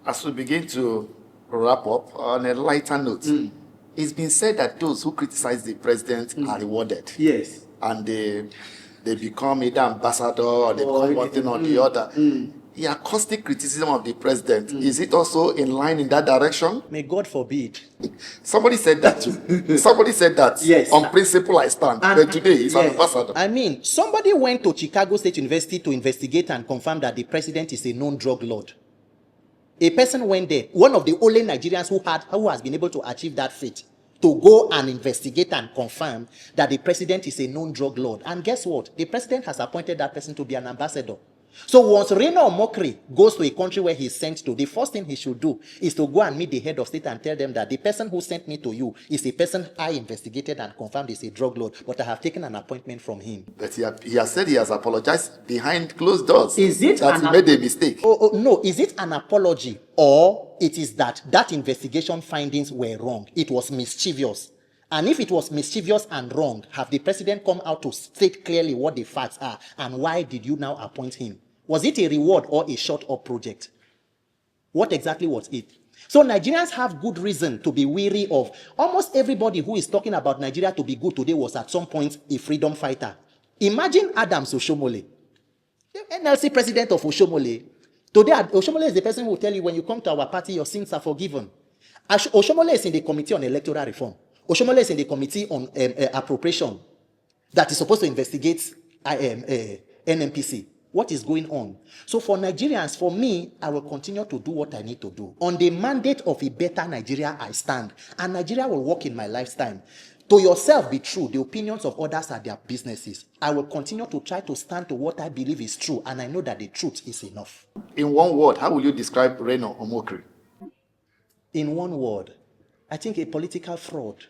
as we begin to wrap up on a lighter note, it's been said that those who criticize the president are rewarded. Yes. And they become either ambassador or they become one thing or the other. The acoustic criticism of the president, is it also in line in that direction? May God forbid. Somebody said that too. Somebody said that. Yes. On principle, I stand. But today, he's an ambassador. I mean, somebody went to Chicago State University to investigate and confirm that the president is a known drug lord. A person went there, one of the only Nigerians who has been able to achieve that feat, to go and investigate and confirm that the president is a known drug lord. And guess what? The president has appointed that person to be an ambassador. So once Reno Omokri goes to a country where he's sent to, the first thing he should do is to go and meet the head of state and tell them that the person who sent me to you is a person I investigated and confirmed is a drug lord, but I have taken an appointment from him. But he has said he has apologized behind closed doors. Is it that he made a mistake? No, is it an apology, or it is that investigation findings were wrong? It was mischievous. And if it was mischievous and wrong, have the president come out to state clearly what the facts are and why did you now appoint him? Was it a reward or a shut-up project? What exactly was it? So Nigerians have good reason to be weary of almost everybody who is talking about Nigeria to be good today was at some point a freedom fighter. Imagine Adams Oshomole, the NLC president of Oshomole. Today, Oshomole is the person who will tell you when you come to our party, your sins are forgiven. Oshomole is in the committee on electoral reform. Oshomole is in the committee on appropriation that is supposed to investigate NMPC. What is going on? So for Nigerians, for me, I will continue to do what I need to do. On the mandate of a better Nigeria, I stand. And Nigeria will work in my lifetime. To yourself be true. The opinions of others are their businesses. I will continue to try to stand to what I believe is true. And I know that the truth is enough. In one word, how will you describe Reno Omokri? In one word, I think a political fraud.